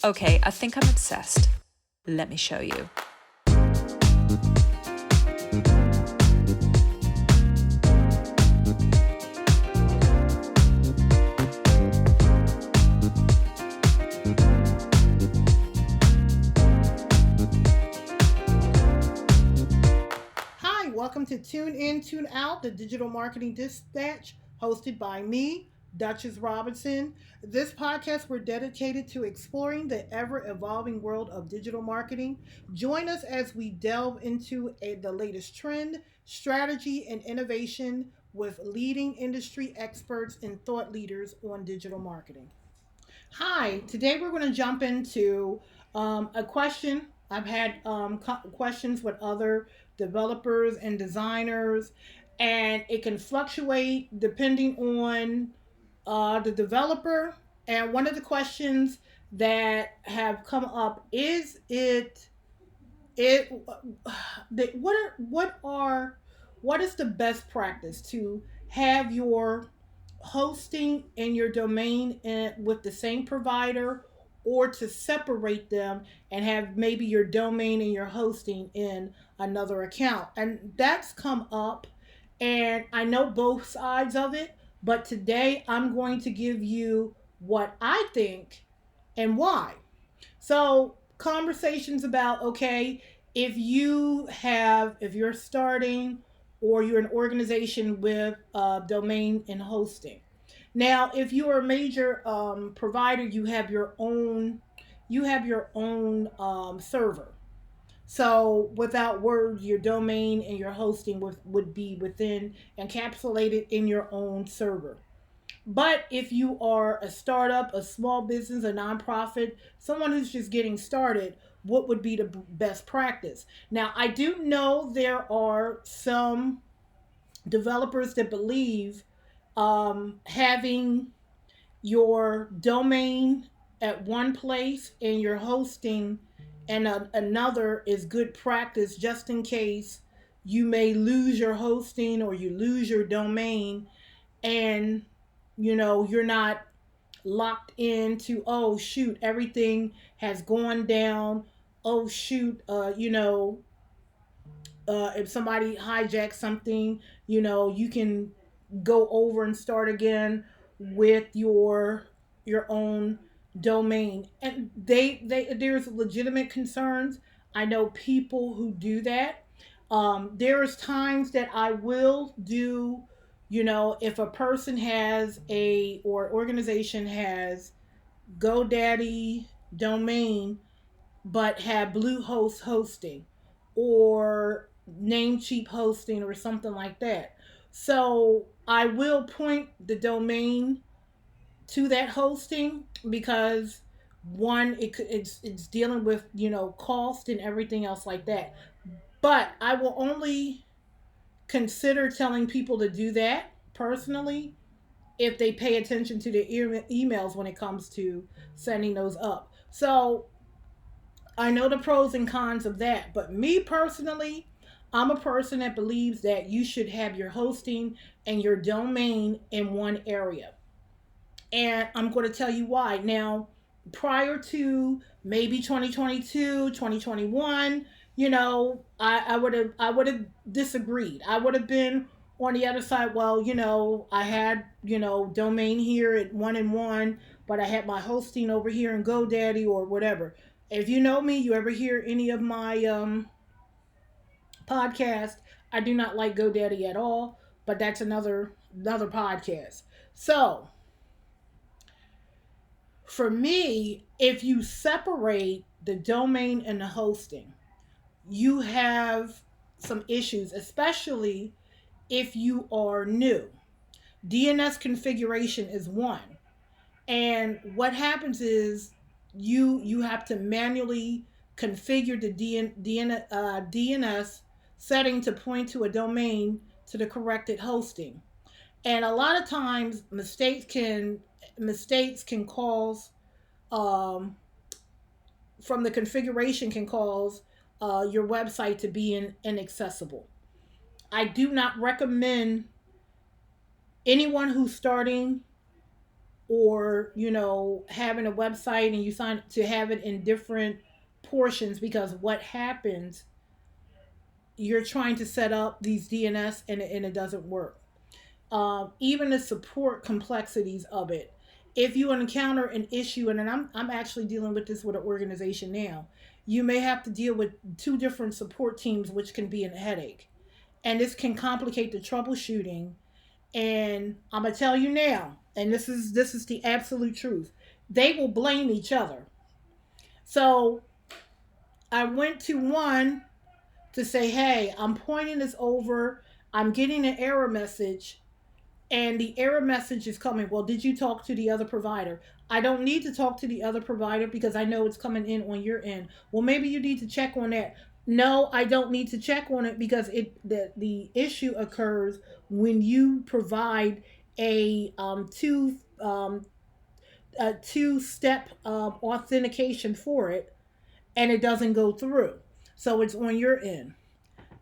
Okay, I think I'm obsessed. Let me show you. Hi, welcome to Tune In, Tune Out, the Digital Marketing Dispatch, hosted by me, Duchess Robinson. This podcast, we're dedicated to exploring the ever evolving world of digital marketing. Join us as we delve into the latest trend, strategy, and innovation with leading industry experts and thought leaders on digital marketing. Hi, today we're going to jump into a question. I've had questions with other developers and designers, and it can fluctuate depending on the developer. And one of the questions that have come up is it what is the best practice to have your hosting and your domain with the same provider, or to separate them and have maybe your domain and your hosting in another account? And that's come up, and I know both sides of it, but today I'm going to give you what I think and why. So conversations about, okay, if you're starting or you're an organization with domain and hosting. Now, if you're a major provider, you have your own server. So without words, your domain and your hosting would be within encapsulated in your own server. But if you are a startup, a small business, a nonprofit, someone who's just getting started, what would be the best practice? Now, I do know there are some developers that believe having your domain at one place and your hosting and another is good practice, just in case you may lose your hosting or you lose your domain, and you're not locked into, oh shoot, everything has gone down. Oh shoot, if somebody hijacks something, you can go over and start again with your own domain. And they there's legitimate concerns. I know people who do that. There's times that I will do, if a person has a or organization has GoDaddy domain but have Bluehost hosting or Namecheap hosting or something like that. So I will point the domain to that hosting, because one, it's dealing with cost and everything else like that. But I will only consider telling people to do that personally if they pay attention to their emails when it comes to setting those up. So I know the pros and cons of that, but me personally, I'm a person that believes that you should have your hosting and your domain in one area. And I'm going to tell you why. Now, prior to maybe 2022, 2021, I would have disagreed. I would have been on the other side. Well, I had, domain here at one and one, but I had my hosting over here in GoDaddy or whatever. If you know me, you ever hear any of my podcast, I do not like GoDaddy at all, but that's another podcast. So for me, if you separate the domain and the hosting, you have some issues, especially if you are new. DNS configuration is one. And what happens is you have to manually configure the DNS setting to point to a domain to the corrected hosting. And a lot of times mistakes can cause um, from the configuration can cause your website to be inaccessible. I do not recommend anyone who's starting or having a website and you sign to have it in different portions, because what happens, you're trying to set up these DNS and it doesn't work. Even the support complexities of it. If you encounter an issue, and I'm actually dealing with this with an organization now, you may have to deal with two different support teams, which can be a headache, and this can complicate the troubleshooting. And I'm gonna tell you now, and this is the absolute truth. They will blame each other. So I went to one to say, hey, I'm pointing this over. I'm getting an error message, and the error message is coming. Well, did you talk to the other provider? I don't need to talk to the other provider because I know it's coming in on your end. Well, maybe you need to check on that. No, I don't need to check on it because the issue occurs when you provide a two step authentication for it, and it doesn't go through. So it's on your end.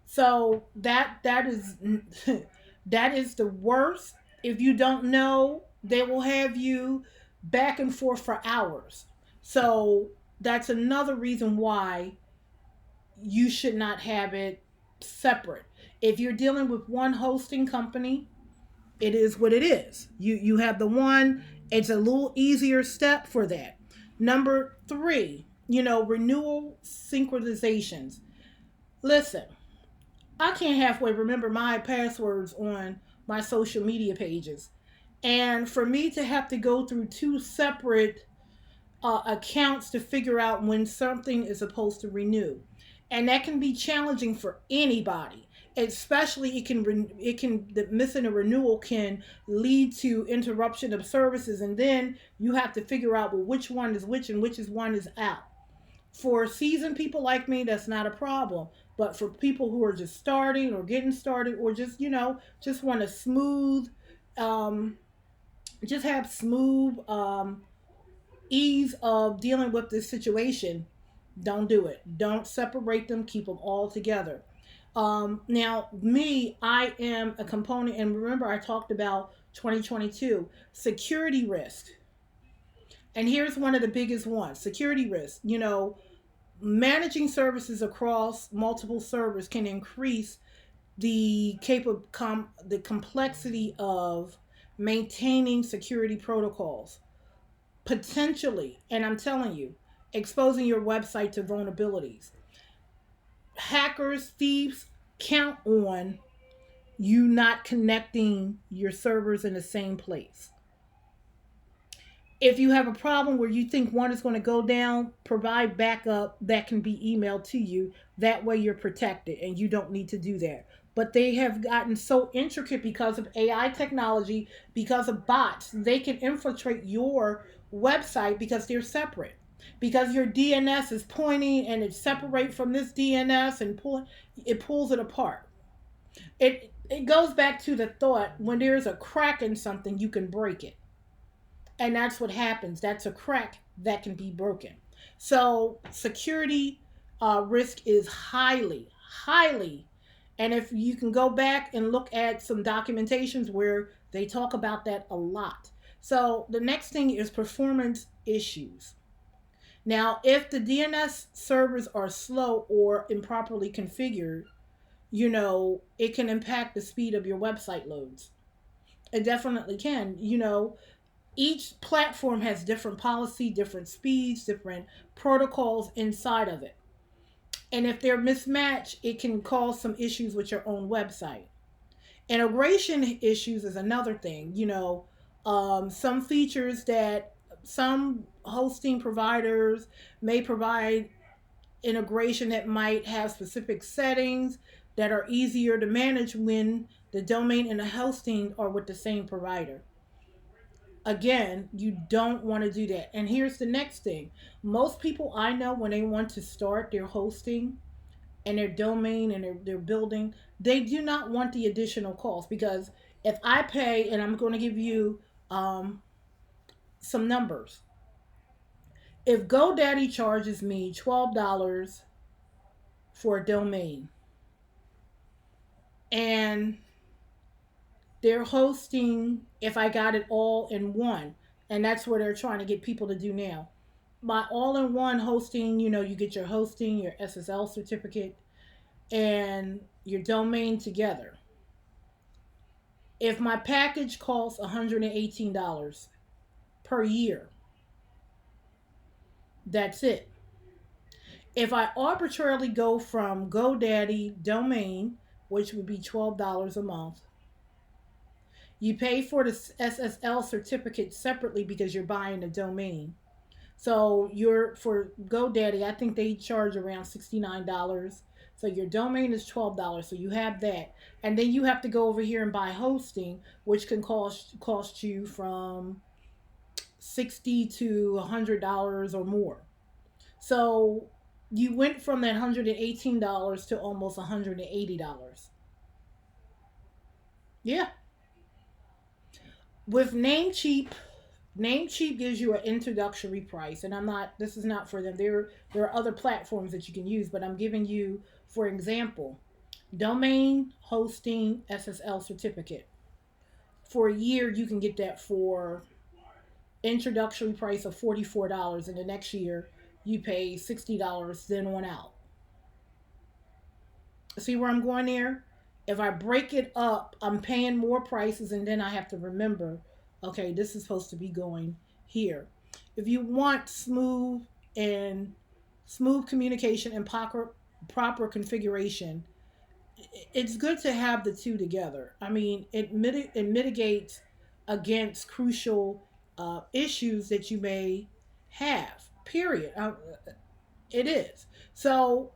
So that is that is the worst. If you don't know, they will have you back and forth for hours. So that's another reason why you should not have it separate. If you're dealing with one hosting company, it is what it is. You have the one, it's a little easier step for that. Number 3, renewal synchronizations. Listen, I can't halfway remember my passwords on my social media pages. And for me to have to go through two separate accounts to figure out when something is supposed to renew, and that can be challenging for anybody. Especially, the missing a renewal can lead to interruption of services, and then you have to figure out, well, which one is which and which is one is out. For seasoned people like me, that's not a problem. But for people who are just starting or getting started, or just just want to um, just have smooth ease of dealing with this situation, don't do it. Don't separate them. Keep them all together. Now, me, I am a component, and remember, I talked about 2022 security risk. And here's one of the biggest ones: security risk. Managing services across multiple servers can increase the complexity of maintaining security protocols, potentially, and I'm telling you, exposing your website to vulnerabilities. Hackers, thieves count on you not connecting your servers in the same place. If you have a problem where you think one is going to go down, provide backup that can be emailed to you. That way you're protected and you don't need to do that. But they have gotten so intricate because of AI technology, because of bots. They can infiltrate your website because they're separate. Because your DNS is pointing and it's separate from this DNS, and it pulls it apart. It goes back to the thought, when there's a crack in something, you can break it, and that's what happens. That's a crack that can be broken. So security risk is highly, highly, and if you can go back and look at some documentations where they talk about that a lot. So the next thing is performance issues. Now, if the DNS servers are slow or improperly configured, it can impact the speed of your website loads. It definitely can. Each platform has different policy, different speeds, different protocols inside of it. And if they're mismatched, it can cause some issues with your own website. Integration issues is another thing. Some features that some hosting providers may provide integration that might have specific settings that are easier to manage when the domain and the hosting are with the same provider. Again, you don't want to do that. And here's the next thing: most people I know, when they want to start their hosting and their domain and their building, they do not want the additional cost. Because if I pay, and I'm going to give you some numbers, if GoDaddy charges me $12 for a domain, and their hosting, if I got it all in one, And that's what they're trying to get people to do now. My all-in-one hosting, you get your hosting, your SSL certificate, and your domain together. If my package costs $118 per year, that's it. If I arbitrarily go from GoDaddy domain, which would be $12 a month, you pay for the SSL certificate separately because you're buying a domain. So you're for GoDaddy, I think they charge around $69. So your domain is $12. So you have that. And then you have to go over here and buy hosting, which can cost you from 60 to $100 or more. So you went from that $118 to almost $180. Yeah. With Namecheap gives you an introductory price, and I'm not. This is not for them. There are other platforms that you can use, but I'm giving you, for example, domain hosting SSL certificate. For a year, you can get that for introductory price of $44, and the next year you pay $60. Then on out. See where I'm going there? If I break it up, I'm paying more prices, and then I have to remember, okay, this is supposed to be going here. If you want and smooth communication and proper configuration, it's good to have the two together. I mean, it mitigates against crucial issues that you may have. Period. It is. So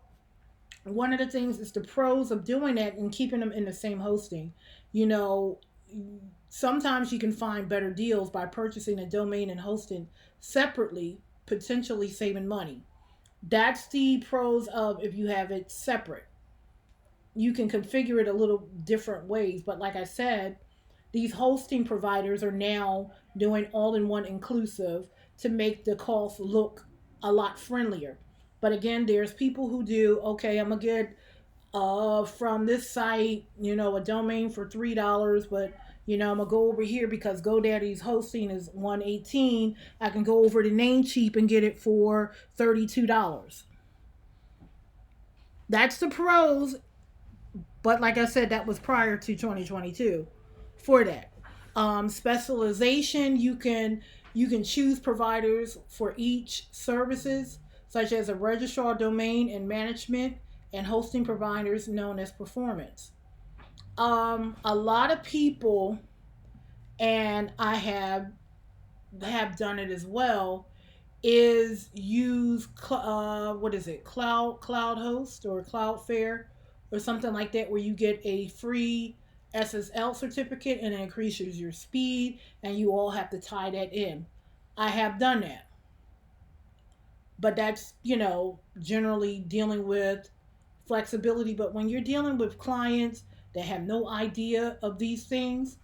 one of the things is the pros of doing that and keeping them in the same hosting. You know, sometimes you can find better deals by purchasing a domain and hosting separately, potentially saving money. That's the pros of if you have it separate. You can configure it a little different ways, but like I said, these hosting providers are now doing all in one inclusive to make the cost look a lot friendlier. But again, there's people who do, okay, I'm gonna get from this site, a domain for $3, but I'm gonna go over here because GoDaddy's hosting is 118. I can go over to Namecheap and get it for $32. That's the pros, but like I said, that was prior to 2022 for that. Specialization, you can choose providers for each services, such as a registrar domain and management and hosting providers known as performance. A lot of people, and I have done it as well, is use what is it, cloud host or Cloudflare or something like that, where you get a free SSL certificate and it increases your speed, and you all have to tie that in. I have done that, but that's generally dealing with flexibility. But when you're dealing with clients that have no idea of these things,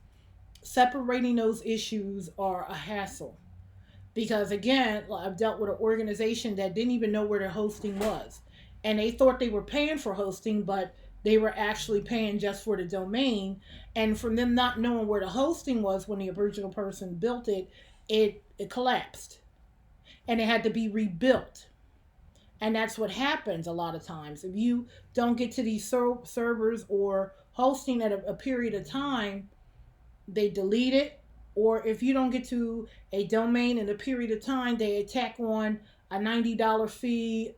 separating those issues are a hassle. Because again, I've dealt with an organization that didn't even know where their hosting was. And they thought they were paying for hosting, but they were actually paying just for the domain. And from them not knowing where the hosting was when the original person built it, it collapsed. And it had to be rebuilt. And that's what happens a lot of times. If you don't get to these servers or hosting at a period of time, they delete it. Or if you don't get to a domain in a period of time, they attack on a $90 fee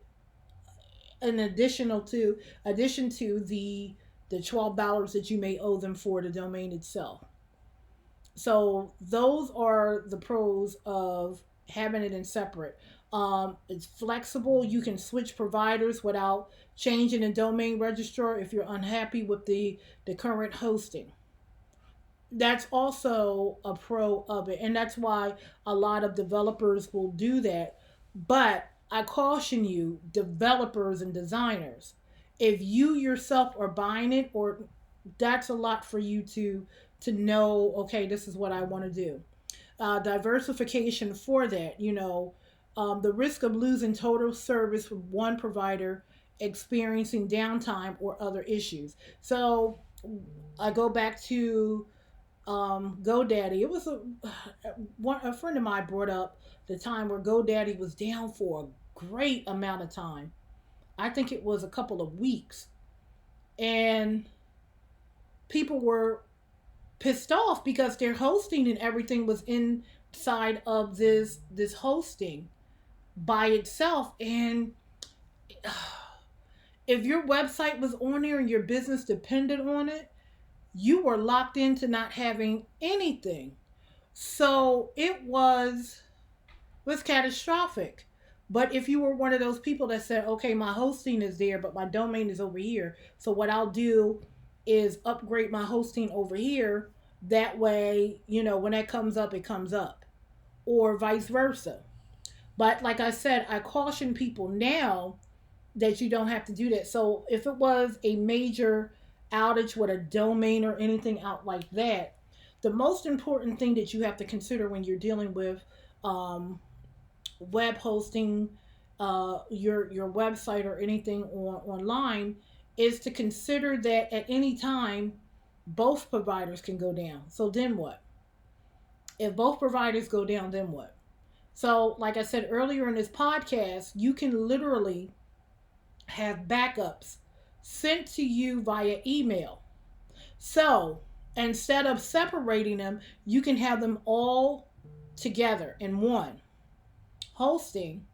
in addition to the $12 that you may owe them for the domain itself. So those are the pros of having it in separate. It's flexible. You can switch providers without changing the domain registrar if you're unhappy with the current hosting. That's also a pro of it, and that's why a lot of developers will do that. But I caution you, developers and designers, if you yourself are buying it, or that's a lot for you to know, okay, this is what I want to do. Diversification for that, the risk of losing total service from one provider, experiencing downtime or other issues. So I go back to GoDaddy. It was a friend of mine brought up the time where GoDaddy was down for a great amount of time. I think it was a couple of weeks, and people were pissed off because their hosting and everything was inside of this hosting by itself. And if your website was on there and your business depended on it, you were locked into not having anything. So it was catastrophic. But if you were one of those people that said, okay, my hosting is there, but my domain is over here. So what I'll do is upgrade my hosting over here. That way, when that comes up, it comes up. Or vice versa. But like I said, I caution people now that you don't have to do that. So if it was a major outage with a domain or anything out like that, the most important thing that you have to consider when you're dealing with um, web hosting, your website or anything online, is to consider that at any time both providers can go down. So then what? If both providers go down, then what? So, like I said earlier in this podcast, you can literally have backups sent to you via email. So, instead of separating them, you can have them all together in one hosting.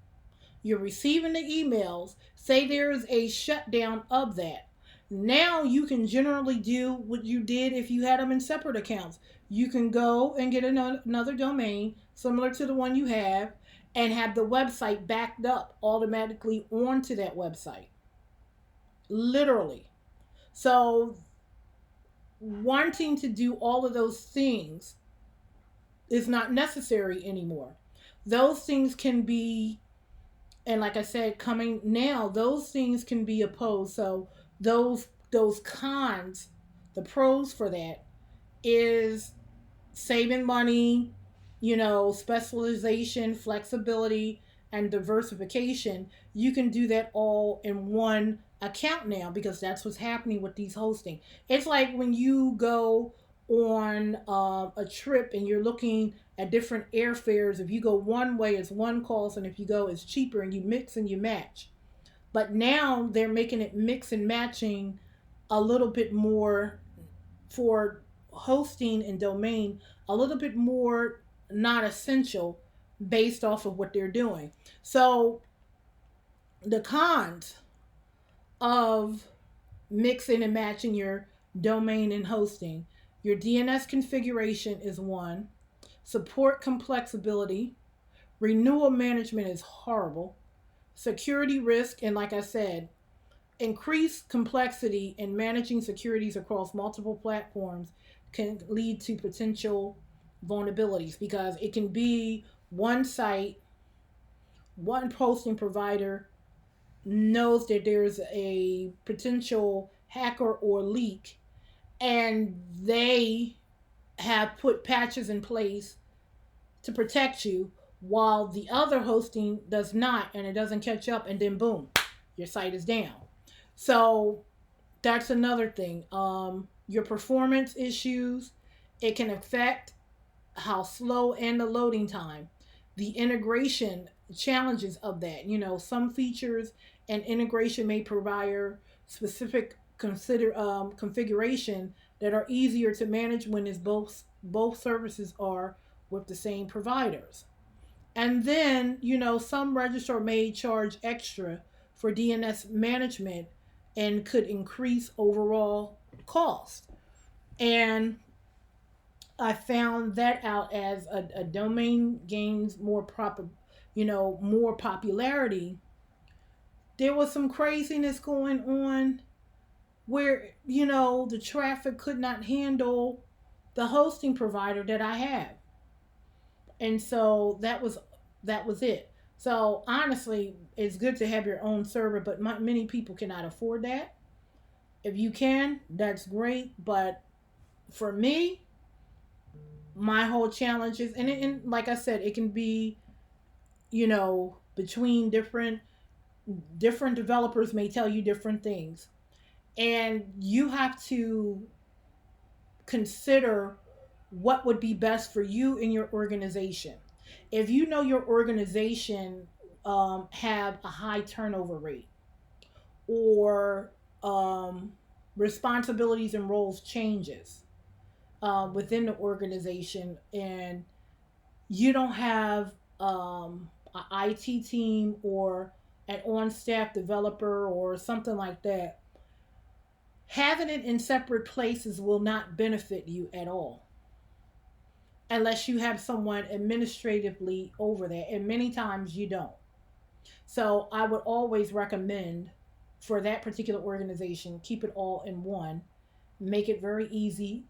You're receiving the emails. Say there is a shutdown of that. Now you can generally do what you did if you had them in separate accounts. You can go and get another domain similar to the one you have and have the website backed up automatically onto that website. Literally. So, wanting to do all of those things is not necessary anymore. Those things can be, and like I said, coming now, those things can be opposed. So those cons, the pros for that is saving money, specialization, flexibility, and diversification. You can do that all in one account now because that's what's happening with these hosting. It's like when you go on a trip and you're looking at different airfares. If you go one way, it's one cost, and if you go, it's cheaper, and you mix and you match. But now they're making it mix and matching a little bit more for hosting and domain, a little bit more not essential based off of what they're doing. So the cons of mixing and matching your domain and hosting, your DNS configuration is one, support complexity, renewal management is horrible, security risk, and like I said, increased complexity in managing securities across multiple platforms can lead to potential vulnerabilities because it can be one site, one posting provider knows that there's a potential hacker or leak, and they have put patches in place to protect you while the other hosting does not, and it doesn't catch up, and then boom, your site is down. So that's another thing. Your performance issues, it can affect how slow and the loading time, the integration challenges of that. Some features and integration may provide specific configuration that are easier to manage when it's both services are with the same providers. And then, some registrar may charge extra for DNS management and could increase overall cost. And I found that out as a domain gains more popularity. There was some craziness going on where, the traffic could not handle the hosting provider that I have. And so that was it. So honestly, it's good to have your own server, but many people cannot afford that. If you can, that's great. But for me, my whole challenge is, and like I said, it can be, between different developers may tell you different things, and you have to consider what would be best for you and your organization. If you know your organization have a high turnover rate, or um, responsibilities and roles changes within the organization, and you don't have an IT team or an on-staff developer or something like that, having it in separate places will not benefit you at all unless you have someone administratively over there, and many times you don't. So I would always recommend for that particular organization, keep it all in one, make it very easy,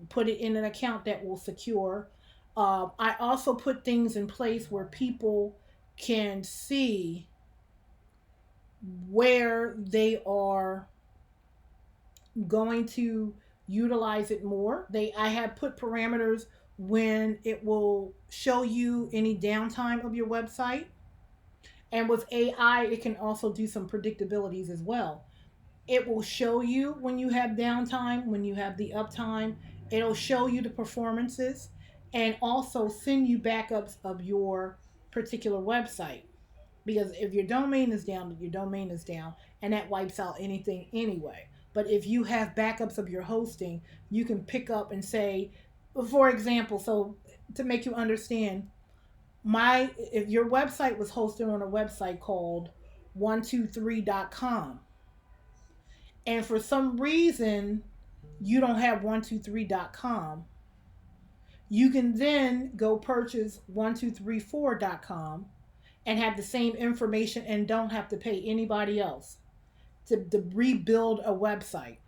put it in an account that will secure. I also put things in place where people can see where they are going to utilize it more. I have put parameters when it will show you any downtime of your website. And with AI, it can also do some predictabilities as well. It will show you when you have downtime, when you have the uptime. It'll show you the performances and also send you backups of your particular website. Because if your domain is down, your domain is down, and that wipes out anything anyway. But if you have backups of your hosting, you can pick up and say, for example, so to make you understand, my if your website was hosted on a website called 123.com, and for some reason you don't have 123.com, you can then go purchase 1234.com and have the same information and don't have to pay anybody else to rebuild a website.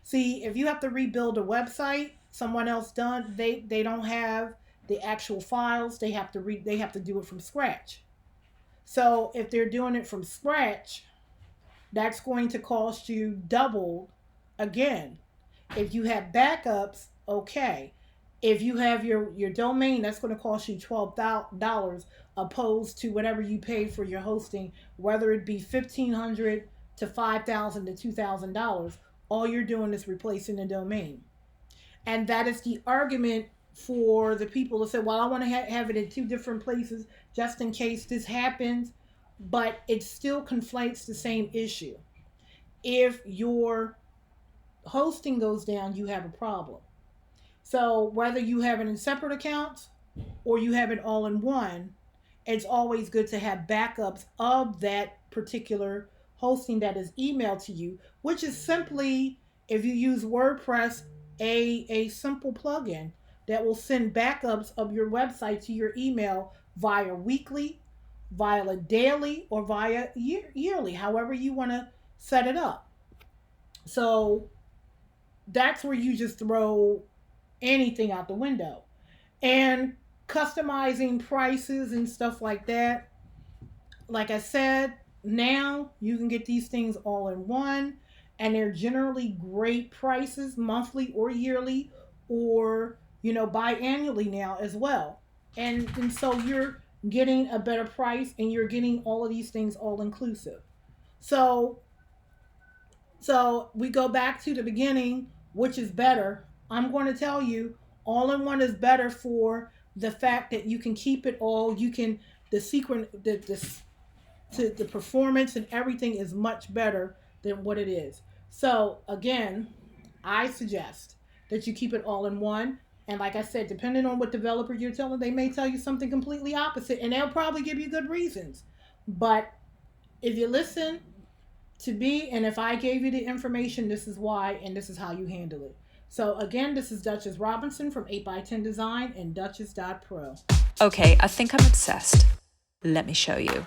See, if you have to rebuild a website, someone else done, they don't have the actual files. They have to do it from scratch. So if they're doing it from scratch, that's going to cost you double again. If you have backups, okay. If you have your domain, that's going to cost you $12 opposed to whatever you paid for your hosting, whether it be $1,500 to $5,000 to $2,000. All you're doing is replacing the domain. And that is the argument for the people that say, well, I want to have it in two different places just in case this happens. But it still conflates the same issue. If your hosting goes down, you have a problem. So whether you have it in separate accounts or you have it all in one, it's always good to have backups of that particular hosting that is emailed to you, which is simply, if you use WordPress, a simple plugin that will send backups of your website to your email via weekly, via daily, or via yearly, however you want to set it up. So that's where you just throw anything out the window. And customizing prices and stuff like that, like I said, now you can get these things all in one, and they're generally great prices, monthly or yearly, or biannually now as well. And so you're getting a better price, and you're getting all of these things all inclusive. So we go back to the beginning, which is better. I'm going to tell you, all in one is better for the fact that you can keep it all. You can the performance and everything is much better than what it is. So again, I suggest that you keep it all in one. And like I said, depending on what developer you're telling, they may tell you something completely opposite, and they'll probably give you good reasons. But if you listen to me, and if I gave you the information, this is why, and this is how you handle it. So again, this is Duchess Robinson from 8x10 Design and Duchess.pro. Okay, I think I'm obsessed. Let me show you.